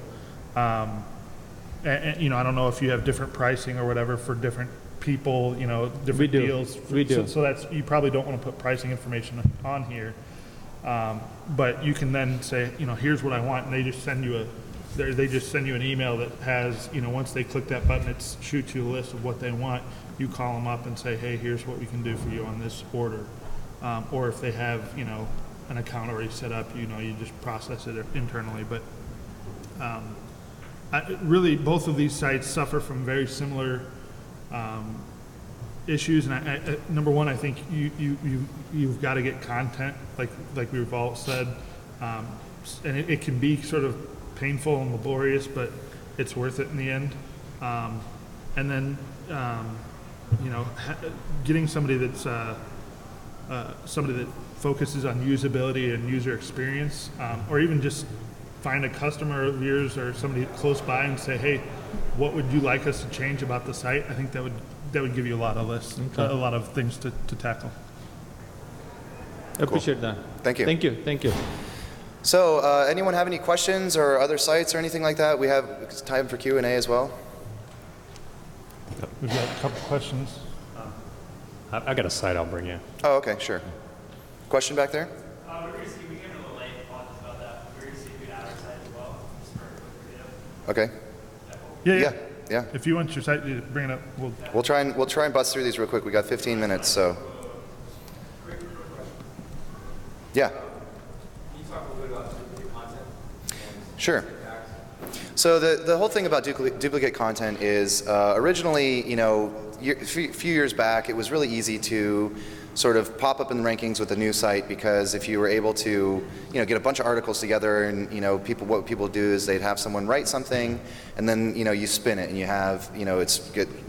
And I don't know if you have different pricing or whatever for different people, different deals. We do. So that's, you probably don't want to put pricing information on here. But you can then say, here's what I want, and they just send you an email that has, once they click that button, it shoots you a list of what they want. You call them up and say, hey, here's what we can do for you on this order. Or if they have, an account already set up, you just process it internally. But really, both of these sites suffer from very similar issues. And number one, I think you've got to get content, like we've all said, and it can be sort of painful and laborious, but it's worth it in the end. And then getting somebody that's somebody that focuses on usability and user experience, or even just find a customer of yours or somebody close by and say, hey, what would you like us to change about the site? I think that would give you a lot of lists, a lot of things to tackle. Appreciate that. Thank you. Thank you. So anyone have any questions or other sites or anything like that? We have time for Q&A as well. We've got a couple questions. I got a site I'll bring you. Oh, okay, sure. Question back there? We came a little late, apologies about that. We're going to see if we can add our site as well, just for video. Okay. Yeah. If you want your site to bring it up, We'll try and bust through these real quick. We got 15 minutes, so. Yeah. Can you talk a little bit about duplicate content? Sure. So the whole thing about duplicate content is originally, a few years back, it was really easy to sort of pop up in the rankings with a new site, because if you were able to, get a bunch of articles together, and what people do is they'd have someone write something, and then you spin it, and you have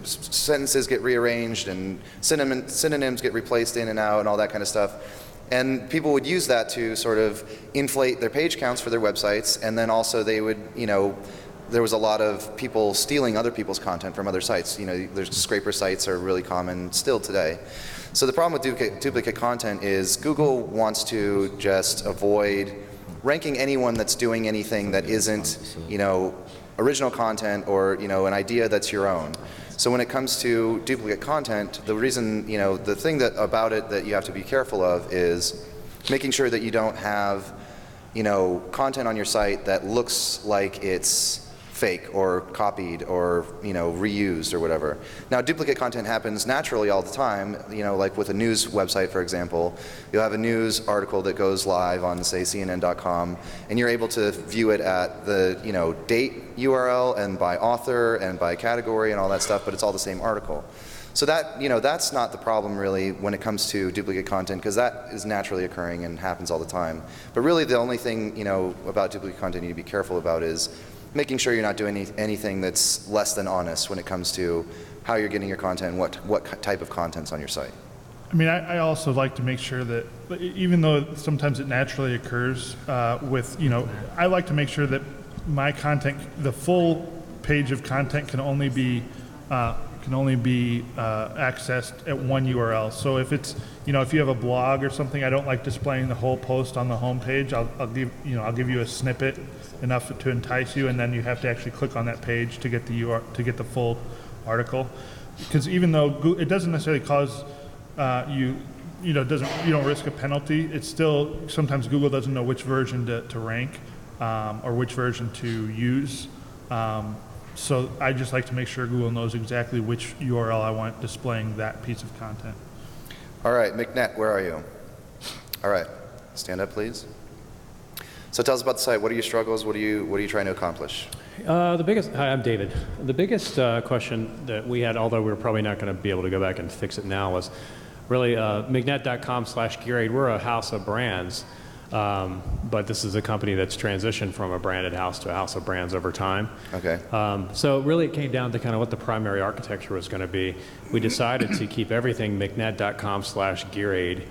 sentences get rearranged, and synonyms get replaced in and out, and all that kind of stuff. And people would use that to sort of inflate their page counts for their websites, and then also they would, there was a lot of people stealing other people's content from other sites. There's scraper sites are really common still today. So the problem with duplicate content is Google wants to just avoid ranking anyone that's doing anything that isn't, original content or, an idea that's your own. So when it comes to duplicate content, the reason, the thing about it that you have to be careful of is making sure that you don't have, content on your site that looks like it's fake or copied or reused or whatever. Now duplicate content happens naturally all the time, like with a news website, for example. You'll have a news article that goes live on, say, CNN.com, and you're able to view it at the date URL and by author and by category and all that stuff, but it's all the same article. So that, that's not the problem really when it comes to duplicate content, because that is naturally occurring and happens all the time. But really the only thing, about duplicate content you need to be careful about is making sure you're not doing anything that's less than honest when it comes to how you're getting your content and what type of content's on your site. I mean, I also like to make sure that, even though sometimes it naturally occurs with, I like to make sure that my content, the full page of content can only be accessed at one URL. So if it's, if you have a blog or something, I don't like displaying the whole post on the home page. I'll give you a snippet enough to entice you, and then you have to actually click on that page to get the full article. Because even though it doesn't necessarily cause you don't risk a penalty, it's still sometimes Google doesn't know which version to rank or which version to use. So I just like to make sure Google knows exactly which URL I want displaying that piece of content. All right, McNett, where are you? All right, stand up, please. So tell us about the site. What are your struggles? What are you trying to accomplish? Hi, I'm David. The biggest question that we had, although we're probably not going to be able to go back and fix it now, was really mcnet.com/gearaid. We're a house of brands, but this is a company that's transitioned from a branded house to a house of brands over time. Okay. So really it came down to kind of what the primary architecture was going to be. We decided to keep everything mcnet.com/gearaid.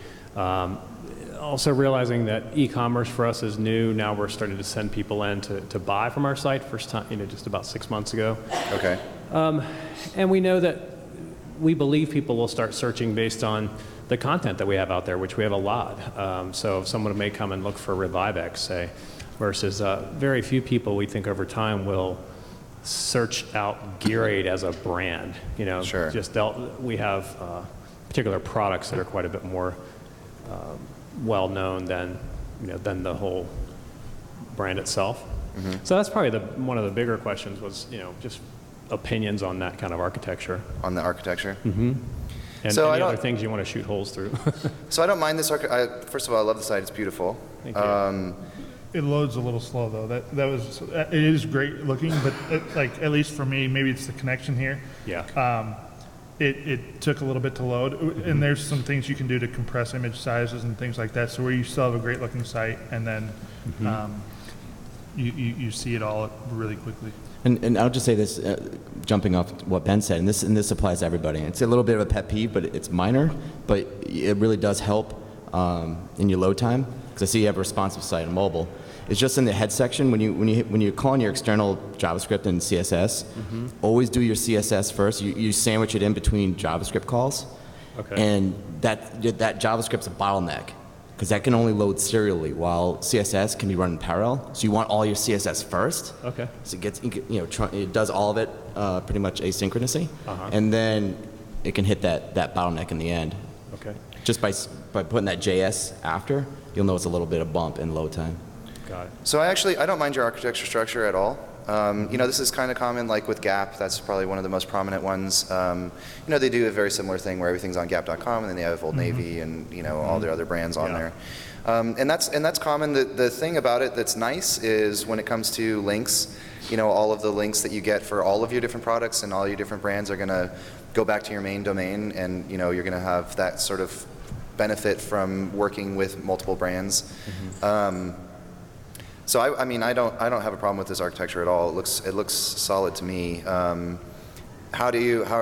Also realizing that e-commerce for us is new. Now we're starting to send people in to buy from our site. First time, just about 6 months ago. Okay. And we know that we believe people will start searching based on the content that we have out there, which we have a lot. So if someone may come and look for Revivex, say, versus very few people we think over time will search out GearAid as a brand. Sure. We have particular products that are quite a bit more well known than the whole brand itself. Mm-hmm. So that's probably one of the bigger questions was just opinions on that kind of architecture. On the architecture. Mm-hmm. And so any other things you want to shoot holes through. So I don't mind this. First of all, I love the site. It's beautiful. Thank you. It loads a little slow though. It is great looking, but at least for me, maybe it's the connection here. Yeah. It took a little bit to load, and there's some things you can do to compress image sizes and things like that. So where you still have a great looking site, and then you see it all really quickly. And I'll just say this, jumping off what Ben said, and this applies to everybody. It's a little bit of a pet peeve, but it's minor, but it really does help in your load time, because I see you have a responsive site on mobile. It's just in the head section when you're calling your external JavaScript and CSS. Mm-hmm. Always do your CSS first. You sandwich it in between JavaScript calls, okay. And that JavaScript's a bottleneck, because that can only load serially, while CSS can be run in parallel. So you want all your CSS first. Okay. So it does all of it pretty much asynchronously, and then it can hit that bottleneck in the end. Okay. Just by putting that JS after, you'll notice a little bit of bump in load time. Got it. So I don't mind your architecture structure at all. This is kind of common, like with Gap. That's probably one of the most prominent ones. They do a very similar thing where everything's on Gap.com, and then they have Old Navy and all their other brands on there. And that's common. The thing about it that's nice is when it comes to links, all of the links that you get for all of your different products and all your different brands are going to go back to your main domain, and you're going to have that sort of benefit from working with multiple brands. Mm-hmm. So I don't have a problem with this architecture at all. It looks solid to me. How are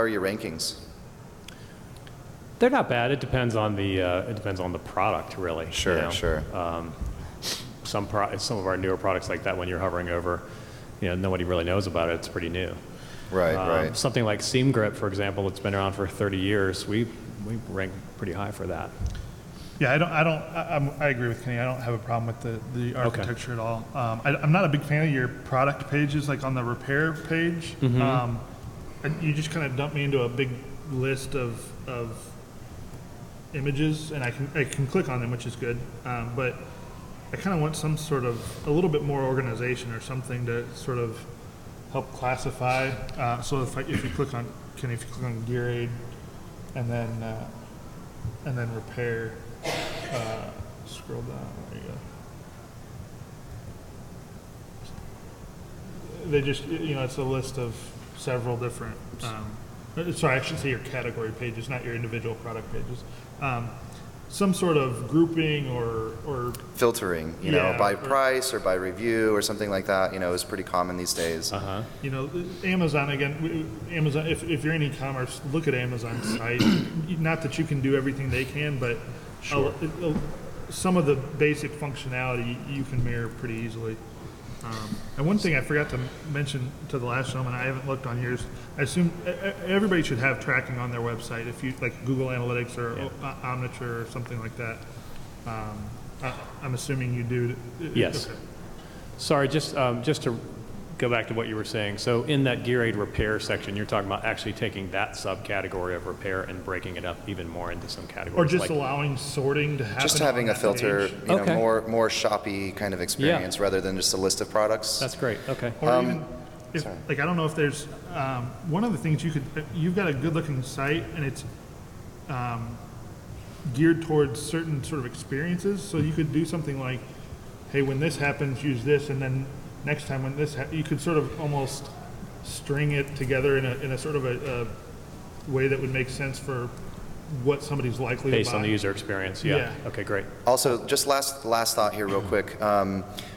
your rankings? They're not bad. It depends on the product, really. Sure. Some of our newer products like that, when you're hovering over, nobody really knows about it. It's pretty new. Right. Something like Seam Grip, for example, it's been around for 30 years. We rank pretty high for that. Yeah, I agree with Kenny. I don't have a problem with the architecture at all. I'm not a big fan of your product pages, like on the repair page. Mm-hmm. You just kind of dump me into a big list of images, and I can click on them, which is good. But I kind of want some sort of a little bit more organization or something to sort of help classify. So if you click on Gear Aid and then repair, scroll down. There you go. They just, it's a list of several different, sorry, I should say your category pages, not your individual product pages. Some sort of grouping or Filtering, by price or by review or something like that, is pretty common these days. Amazon, again, Amazon, if you're in e-commerce, look at Amazon's site. Not that you can do everything they can, but some of the basic functionality you can mirror pretty easily. And one thing I forgot to mention to the last gentleman, I haven't looked on yours. I assume everybody should have tracking on their website, if you like Google Analytics or Omniture or something like that. I'm assuming you do. Yes. Okay. Sorry, just to go back to what you were saying. So in that Gear Aid repair section, you're talking about actually taking that subcategory of repair and breaking it up even more into some categories. Or just allowing sorting to happen. Just having a filter, page. more shoppy kind of experience rather than just a list of products. That's great. Okay. Or even, I don't know if there's, one of the things you've got a good looking site and it's geared towards certain sort of experiences. So you could do something like, hey, when this happens, use this, and then next time when this you could sort of almost string it together in a sort of a way that would make sense for what somebody's likely to buy. Based on the user experience, yeah. Okay, great. Also, just last thought here real quick.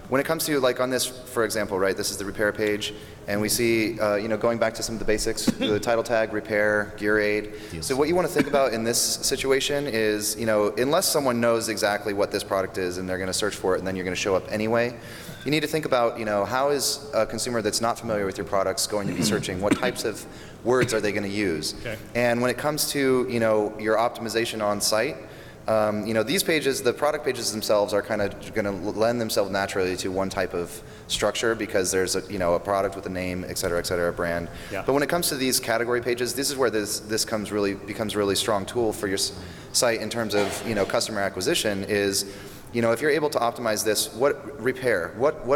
When it comes to, like on this, for example, right, this is the repair page, and we see, going back to some of the basics, the title tag, repair, gear aid. So what you want to think about in this situation is, unless someone knows exactly what this product is and they're going to search for it and then you're going to show up anyway, you need to think about, how is a consumer that's not familiar with your products going to be searching? What types of words are they going to use? Okay. And when it comes to, your optimization on site, these pages, the product pages themselves are kind of going to lend themselves naturally to one type of structure because there's a product with a name, et cetera, a brand. Yeah. But when it comes to these category pages, this is where this becomes a really strong tool for your site in terms of, customer acquisition is, if you're able to optimize this, what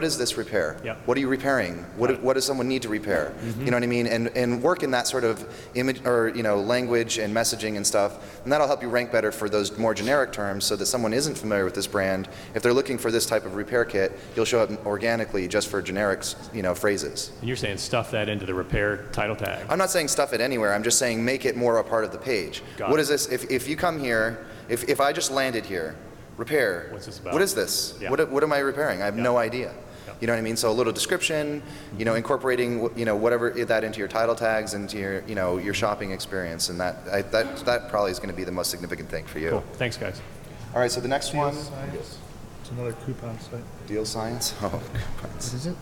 is this repair? Yeah. What are you repairing? What does someone need to repair? Mm-hmm. You know what I mean? And work in that sort of image or language and messaging and stuff, and that'll help you rank better for those more generic terms so that someone isn't familiar with this brand. If they're looking for this type of repair kit, you'll show up organically just for generic phrases. And you're saying stuff that into the repair title tag. I'm not saying stuff it anywhere. I'm just saying make it more a part of the page. Got What it. is this? If you come here, if I just landed here, repair. What's this about? What is this? Yeah. What am I repairing? I have no idea. Yeah. You know what I mean? So a little description, incorporating whatever that into your title tags, into your your shopping experience, and that probably is going to be the most significant thing for you. Cool. Thanks, guys. All right. So the next one, It's another coupon site. Deal Science. Oh, coupons. What is it?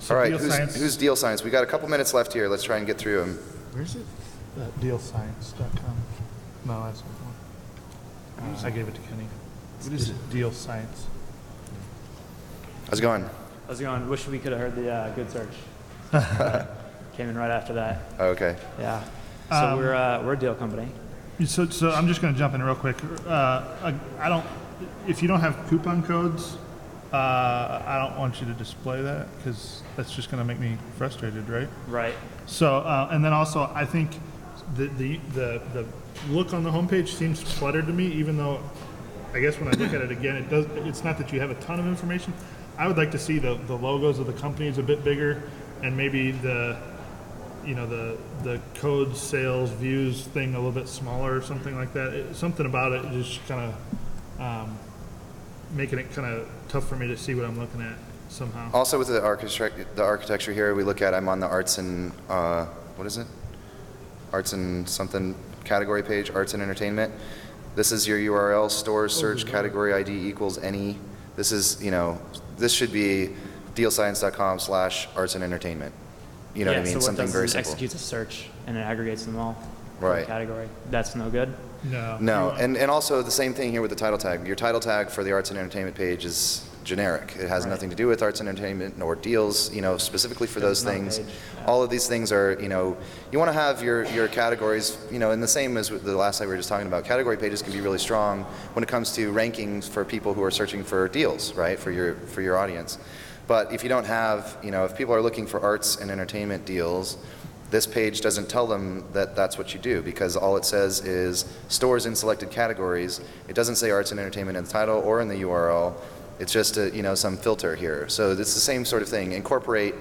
All right. Deal Science. Who's Deal Science? We got a couple minutes left here. Let's try and get through them. Where's it? Dealscience.com. No, that's not the one. I gave it to Kenny. What is it? Deal Science. How's it going? How's it going? Wish we could have heard the good search. Came in right after that. Oh, okay. Yeah. So we're a deal company. So I'm just going to jump in real quick. If you don't have coupon codes, I don't want you to display that because that's just going to make me frustrated, right? Right. So and then also I think the look on the homepage seems cluttered to me, even though I guess when I look at it again, it's not that you have a ton of information. I would like to see the logos of the companies a bit bigger, and maybe the codes, sales, views thing a little bit smaller or something like that. Something about it just kind of making it kind of tough for me to see what I'm looking at somehow. Also with the architecture here, we look at, I'm on the arts and, what is it? Arts and something category page, arts and entertainment. This is your URL, stores, search, category ID equals any. This is, this should be dealscience.com/arts and entertainment. You know what I mean? So Something very simple. Executes a search and it aggregates them all. Right. Category. That's no good. No, and also the same thing here with the title tag. Your title tag for the arts and entertainment page is generic. It has nothing to do with arts and entertainment or deals, specifically for those things. All of these things are, you want to have your categories, and the same as with the last slide we were just talking about. Category pages can be really strong when it comes to rankings for people who are searching for deals, right, for your audience. But if you don't have, if people are looking for arts and entertainment deals, this page doesn't tell them that that's what you do, because all it says is stores in selected categories. It doesn't say arts and entertainment in the title or in the URL. It's just some filter here. So it's the same sort of thing. Incorporate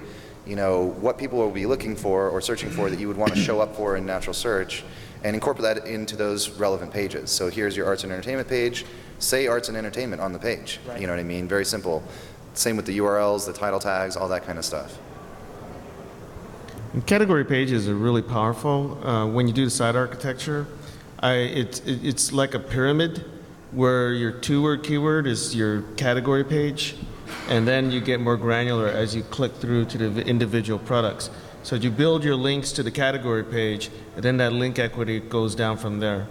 what people will be looking for or searching for that you would want to show up for in natural search, and incorporate that into those relevant pages. So here's your arts and entertainment page. Say arts and entertainment on the page. Right. You know what I mean? Very simple. Same with the URLs, the title tags, all that kind of stuff. And category pages are really powerful. When you do the site architecture, it's like a pyramid where your two-word keyword is your category page, and then you get more granular as you click through to the individual products. So you build your links to the category page, and then that link equity goes down from there.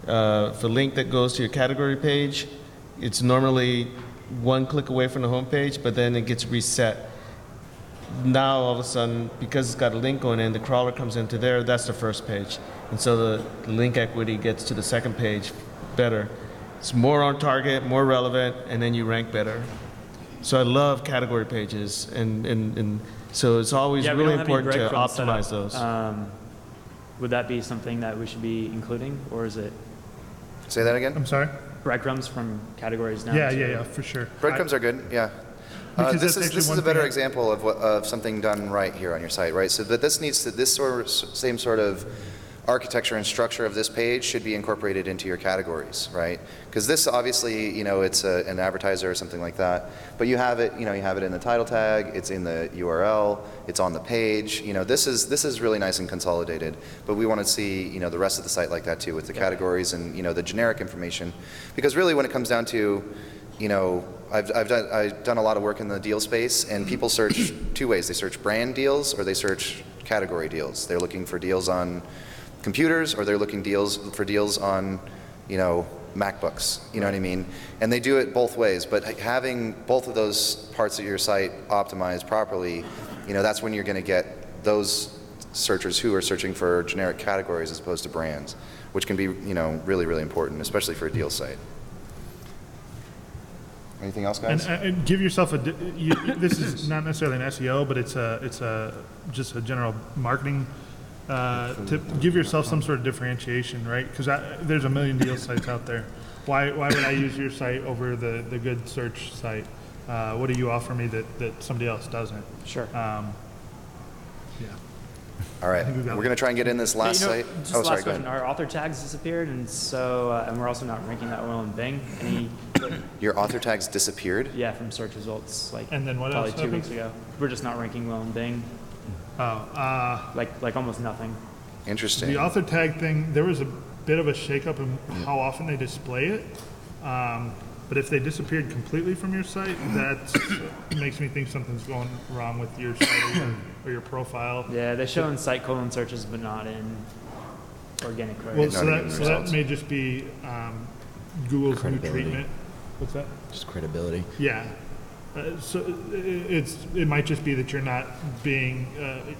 For a link that goes to your category page, it's normally one click away from the home page, but then it gets reset. Now all of a sudden, because it's got a link going in, the crawler comes into there, that's the first page. And so the link equity gets to the second page better. It's more on target, more relevant, and then you rank better. So I love category pages, and so it's always really important to optimize those. Would that be something that we should be including, or is it Say that again? I'm sorry? breadcrumbs from categories down? Yeah, for sure. Breadcrumbs are good, yeah. Because This that's actually is one a better thing example of something done right here on your site, right? So, but this same sort of architecture and structure of this page should be incorporated into your categories, right? Because this obviously, it's an advertiser or something like that, but you have it, you have it in the title tag, it's in the URL, it's on the page. This is really nice and consolidated, but we want to see, the rest of the site like that too, with the categories and, the generic information. Because really when it comes down to, I've done a lot of work in the deal space, and people search two ways. They search brand deals or they search category deals. They're looking for deals on computers, or they're looking for deals on, MacBooks. You know what I mean? And they do it both ways. But having both of those parts of your site optimized properly, that's when you're going to get those searchers who are searching for generic categories as opposed to brands, which can be, really, really important, especially for a deal site. Anything else, guys? And give yourself this is not necessarily an SEO, but it's just a general marketing to give yourself some sort of differentiation, right? Because there's a million deal sites out there. Why would I use your site over the good search site? What do you offer me that somebody else doesn't? Sure. Yeah. All right, we're going to try and get in this last site. Just Oh, sorry, last go question. ahead. Our author tags disappeared, and so and we're also not ranking that well in Bing. Your author tags disappeared? Yeah, from search results, And then what probably else 2 weeks happened? ago. We're just not ranking well in Bing, like almost nothing. Interesting. The author tag thing, there was a bit of a shakeup in how often they display it. But if they disappeared completely from your site, that makes me think something's going wrong with your site or your profile. Yeah, they show in site colon searches, but not in organic queries. Well, Not even so results. that may just be Google's new Credibility. treatment. What's that? Just credibility. Yeah. So it might just be that you're not being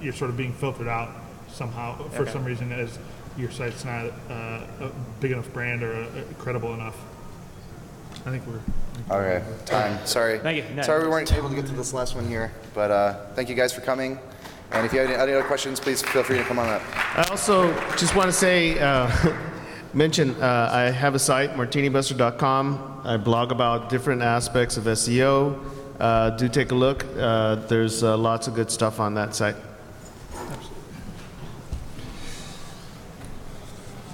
you're sort of being filtered out somehow for some reason, as your site's not a big enough brand or credible enough. I think we're Okay, time. Sorry. Thank you. No. Sorry we weren't able to get to this last one here, but thank you guys for coming. And if you have any other questions, please feel free to come on up. I also just want to say, mention I have a site, martinibuster.com. I blog about different aspects of SEO. Do take a look. There's lots of good stuff on that site.